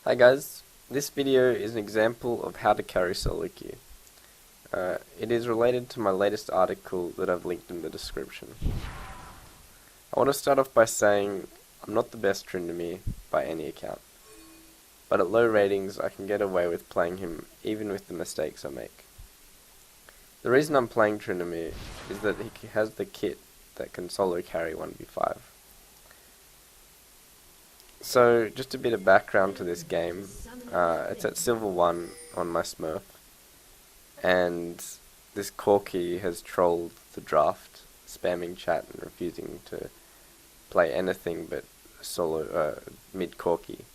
Hi guys, this video is an example of how to carry solo queue. It is related to my latest article that I've linked in the description. I want to start off by saying I'm not the best Tryndamere by any account, but at low ratings I can get away with playing him even with the mistakes I make. The reason I'm playing Tryndamere is that he has the kit that can solo carry 1v5. So, just a bit of background to this game. It's at Silver 1 on my Smurf, and this Corky has trolled the draft, spamming chat and refusing to play anything but solo mid Corky,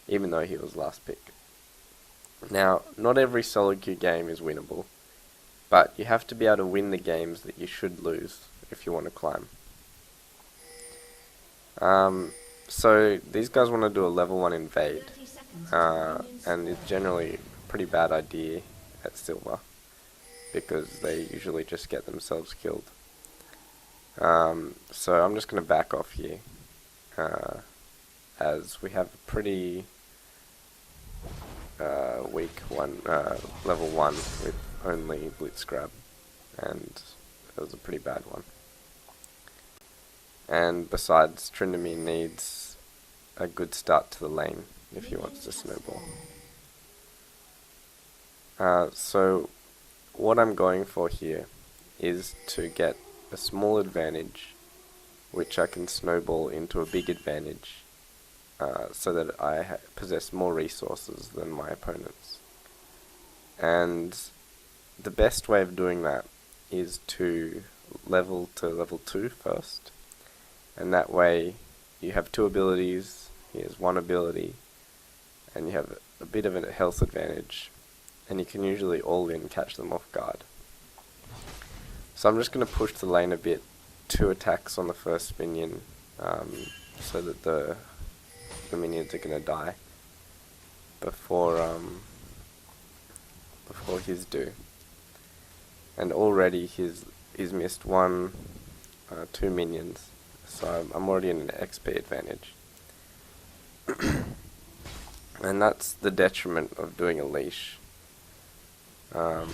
even though he was last pick. Now, not every solo queue game is winnable, but you have to be able to win the games that you should lose if you want to climb. So these guys want to do a level 1 invade, and it's generally a pretty bad idea at Silver, because they usually just get themselves killed. So I'm just going to back off here, as we have a pretty weak level 1 with only Blitz Grab, and it was a pretty bad one. And besides, Tryndamere needs a good start to the lane if he wants to snowball. So what I'm going for here is to get a small advantage which I can snowball into a big advantage, so that I possess more resources than my opponents. And the best way of doing that is to level to level 2 first. And that way you have 2 abilities, he has 1 ability, and you have a bit of a health advantage, and you can usually all-in catch them off guard. So I'm just going to push the lane a bit, 2 attacks on the first minion, so that the minions are going to die before his do. And already he's missed 2 minions. So I'm already in an XP advantage. And that's the detriment of doing a leash. So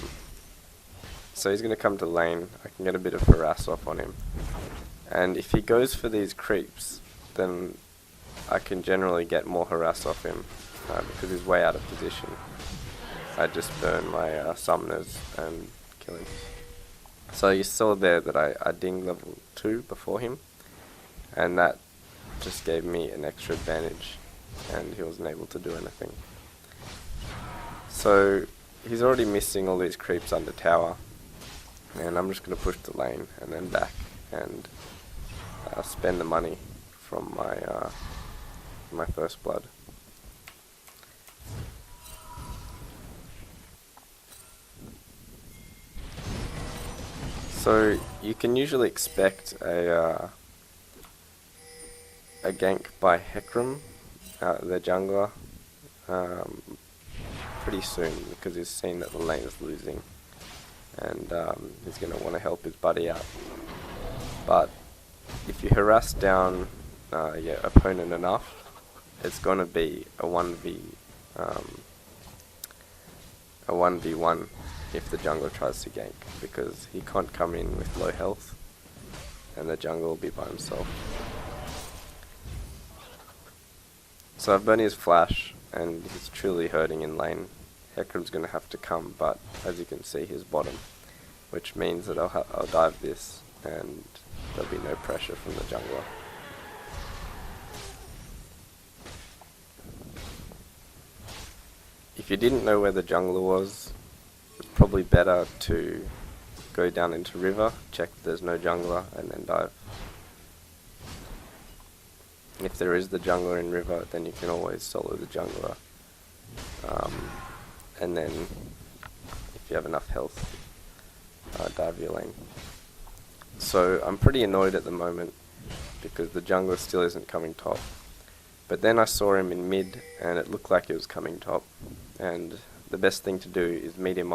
he's going to come to lane. I can get a bit of harass off on him. And if he goes for these creeps, then I can generally get more harass off him, because he's way out of position. I just burn my summoners and kill him. So you saw there that I dinged level 2 before him, and that just gave me an extra advantage, and he wasn't able to do anything. So he's already missing all these creeps under tower, and I'm just going to push the lane and then back and spend the money from my first blood. So you can usually expect a gank by Hecarim, the jungler, pretty soon, because he's seen that the lane is losing, and he's going to want to help his buddy out. But if you harass down your opponent enough, it's going to be a 1v1 if the jungler tries to gank, because he can't come in with low health, and the jungler will be by himself. So I've burned his flash, and he's truly hurting in lane. Hecarim's going to have to come, but as you can see, he's bottom, which means that I'll dive this, and there'll be no pressure from the jungler. If you didn't know where the jungler was, it's probably better to go down into river, check that there's no jungler, and then dive. If there is the jungler in river, then you can always solo the jungler, and then if you have enough health, dive your lane. So I'm pretty annoyed at the moment because the jungler still isn't coming top, but then I saw him in mid and it looked like he was coming top, and the best thing to do is meet him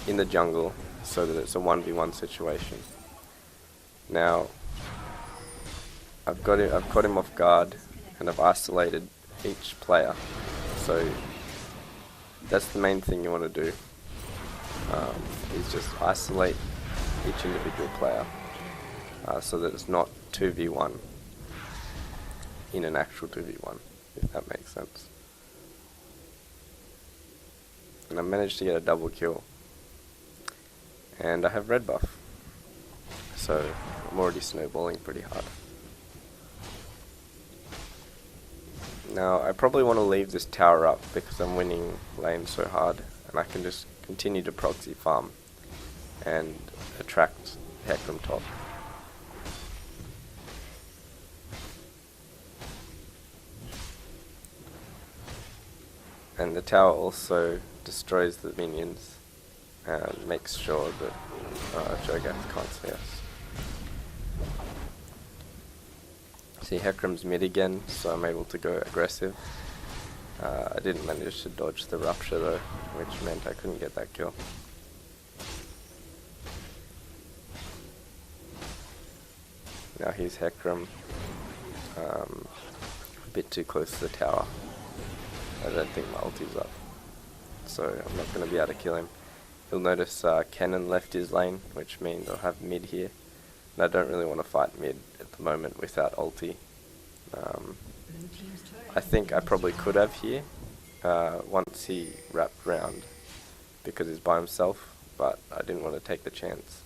in the jungle so that it's a 1v1 situation. Now I've caught him off guard, and I've isolated each player So that's the main thing you want to do, is just isolate each individual player, so that it's not 2v1 in an actual 2v1, if that makes sense. And I managed to get a double kill, and I have red buff, so I'm already snowballing pretty hard. Now I probably want to leave this tower up because I'm winning lane so hard, and I can just continue to proxy farm and attract Hecarim top. And the tower also destroys the minions and makes sure that Cho'Gath can't see us. See, Hecarim's mid again, so I'm able to go aggressive. I didn't manage to dodge the rupture though, which meant I couldn't get that kill. Now here's Hecarim, a bit too close to the tower. I don't think my ulti's up, so I'm not going to be able to kill him. You'll notice Kennen left his lane, which means I'll have mid here. And I don't really want to fight mid at the moment without ulti. I think I probably could have here, once he wrapped round, because he's by himself, but I didn't want to take the chance.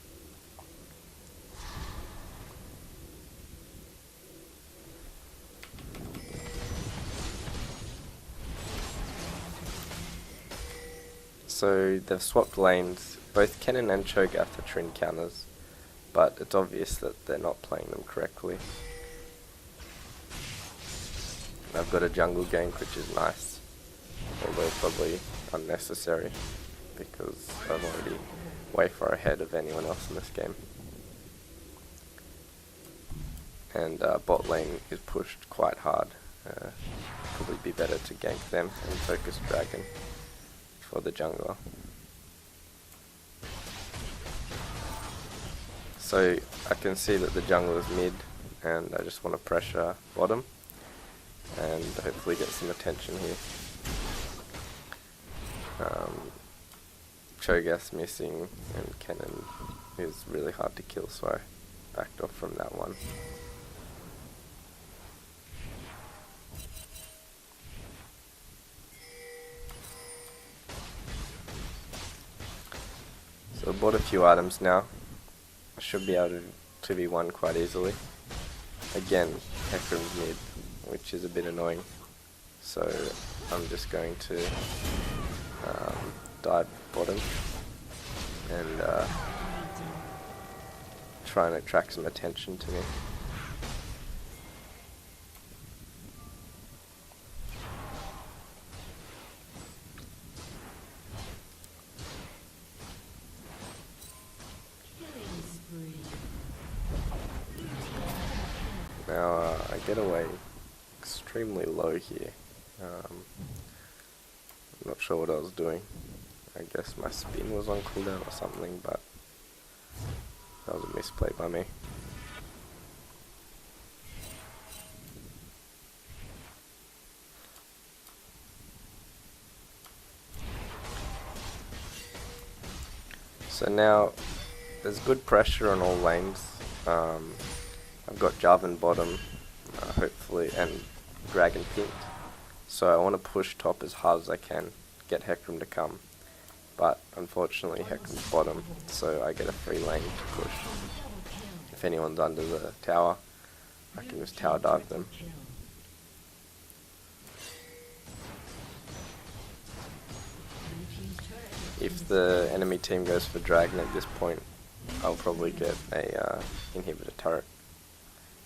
So they've swapped lanes. Both Kennen and Cho'Gath are Trin counters, but it's obvious that they're not playing them correctly. I've got a jungle gank, which is nice, although probably unnecessary because I'm already way far ahead of anyone else in this game. And bot lane is pushed quite hard. Probably be better to gank them and focus dragon for the jungler. So I can see that the jungle is mid, and I just want to pressure bottom and hopefully get some attention here. Cho'Gath's missing, and Kennen is really hard to kill, so I backed off from that one. So I bought a few items now. I should be able to 2v1 quite easily. Again, Hecarim's mid, which is a bit annoying. So I'm just going to dive bottom and try and attract some attention to me. Now I get away extremely low here. I'm not sure what I was doing. I guess my spin was on cooldown or something, but that was a misplay by me. So now there's good pressure on all lanes. I've got Jarvan bottom, hopefully, and Dragon pinked. So I want to push top as hard as I can, get Hecarim to come. But unfortunately Hecarim's bottom, so I get a free lane to push. If anyone's under the tower, I can just tower dive them. If the enemy team goes for Dragon at this point, I'll probably get a inhibitor turret.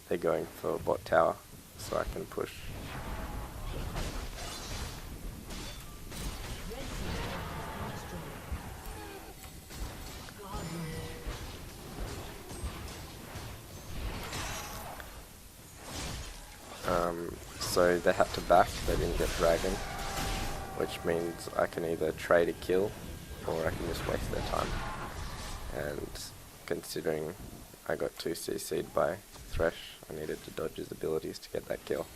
They're going for bot tower, so I can push. So they had to back, they didn't get Dragon, which means I can either trade a kill or I can just waste their time. And considering I got 2 CC'd by Thresh, I needed to dodge his abilities to get that kill.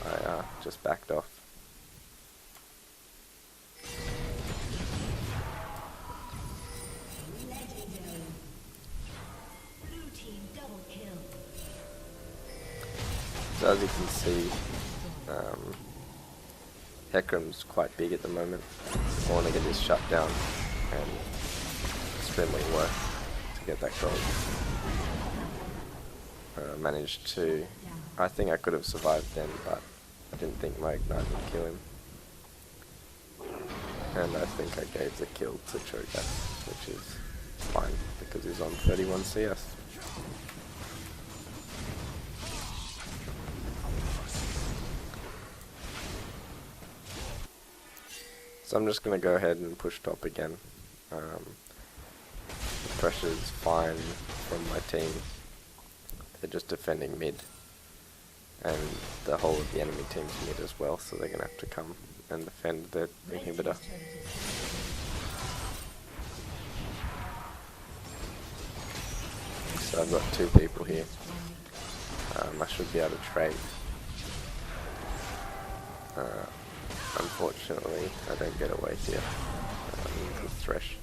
I just backed off. Hecarim's quite big at the moment. I want to get this shut down and extremely work to get that gold. Managed to... I think I could have survived then, but I didn't think my ignite would kill him. And I think I gave the kill to Cho'Gath, which is fine, because he's on 31 CS. So I'm just going to go ahead and push top again. The pressure is fine from my team. They're just defending mid. And the whole of the enemy team's mid as well, so they're going to have to come and defend their inhibitor. So I've got two people here. I should be able to trade. Unfortunately, I don't get away here. The Thresh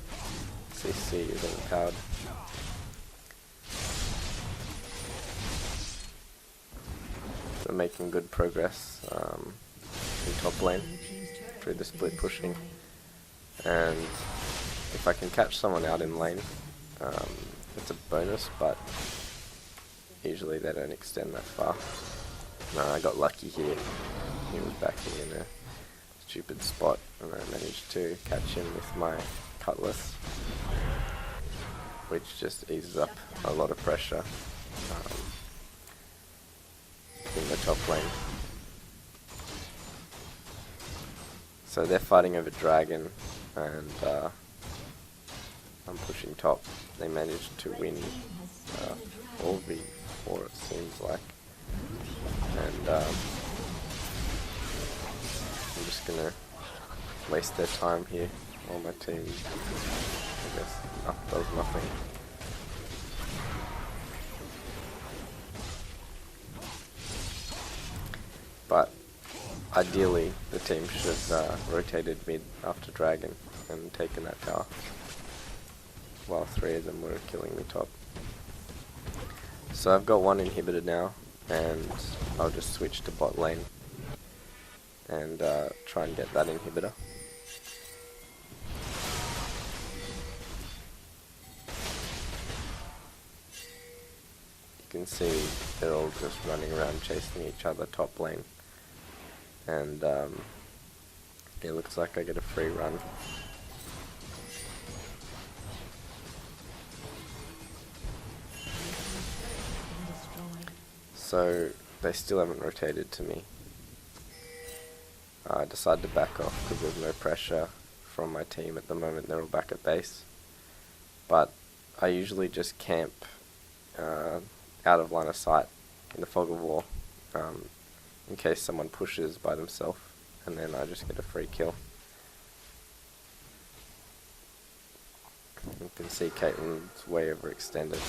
CC isn't powered. We're making good progress in top lane through the split pushing, and if I can catch someone out in lane, it's a bonus, but usually they don't extend that far. I got lucky here. He was backing in a stupid spot, and I managed to catch him with my cutlass, which just eases up a lot of pressure in the top lane. So they're fighting over dragon, and I'm pushing top. They managed to win 4v4, it seems like, and I'm just gonna waste their time here while my team, I guess, does nothing. But ideally, the team should have rotated mid after dragon and taken that tower, while three of them were killing me top. So I've got one inhibitor now, and I'll just switch to bot lane and try and get that inhibitor. You can see they're all just running around chasing each other top lane, and it looks like I get a free run. So they still haven't rotated to me. I decided to back off because there's no pressure from my team at the moment. They're all back at base. But I usually just camp out of line of sight in the fog of war in case someone pushes by themselves, and then I just get a free kill. You can see Caitlyn's way overextended.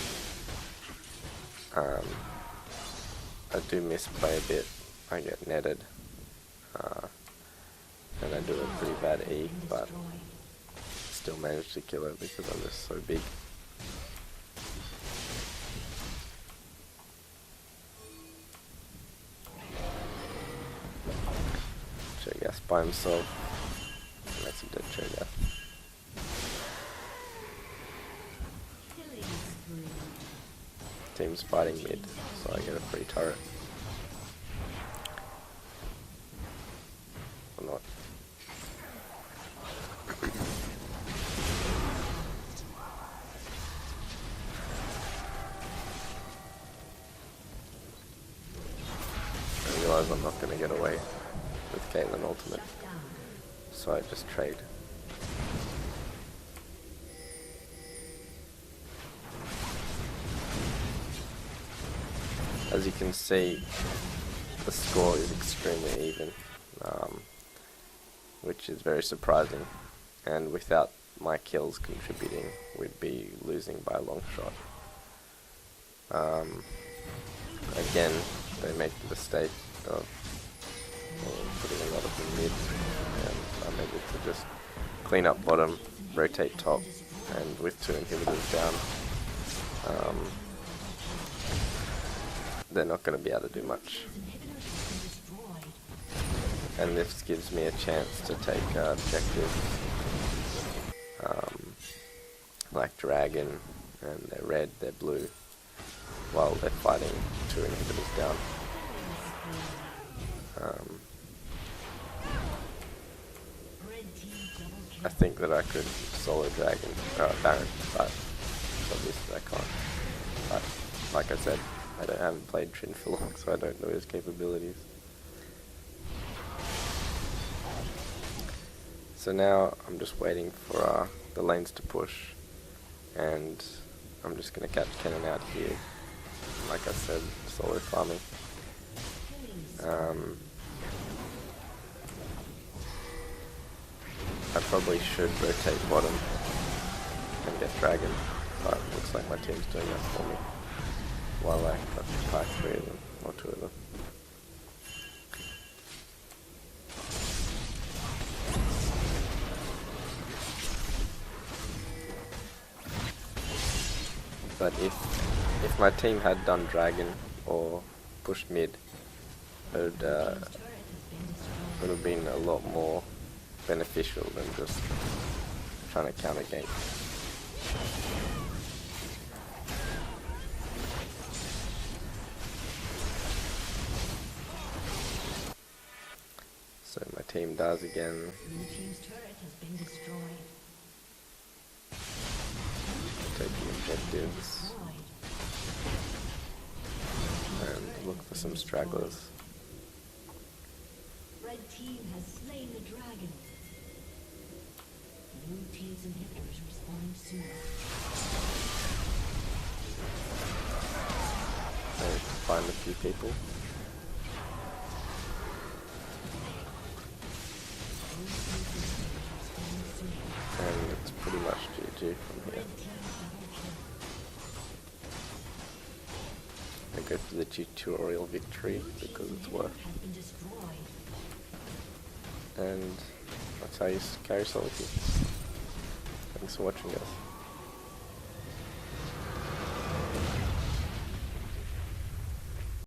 I do misplay a bit. I get netted. And I do a pretty bad E, but still manage to kill her because I'm just so big. Cho'Gath by himself. And that's a dead Cho'Gath. Team's fighting mid, so I get a free turret. Or not. I realise I'm not going to get away with Caitlyn ultimate, so I just trade. As you can see, the score is extremely even, which is very surprising, and without my kills contributing, we'd be losing by a long shot. Again, they make the mistake of putting a lot of them mid, and I'm able to just clean up bottom, rotate top, and with two inhibitors down, they're not going to be able to do much. and this gives me a chance to take objectives like dragon, and they're red, they're blue, while they're fighting 2 inhibitors down. I think that I could solo dragon Baron, but obviously I can't. But like I said, I haven't played Trin for long, so I don't know his capabilities. So now I'm just waiting for the lanes to push, and I'm just going to catch Cannon out here. Like I said, solo farming. I probably should rotate bottom and get dragon, but it looks like my team's doing that for me, while I got to fight 3 of them, or 2 of them. But if my team had done dragon or pushed mid, it would have been a lot more beneficial than just trying to counter gank. So my team dies again. Taking objectives and look for some stragglers. Red team has slain the dragon. Blue team's inhibitor is respawning soon. I need to find a few people. And it's pretty much GG from here. I go for the tutorial victory because it's worth. And that's how you carry solo queue. Thanks for watching, guys.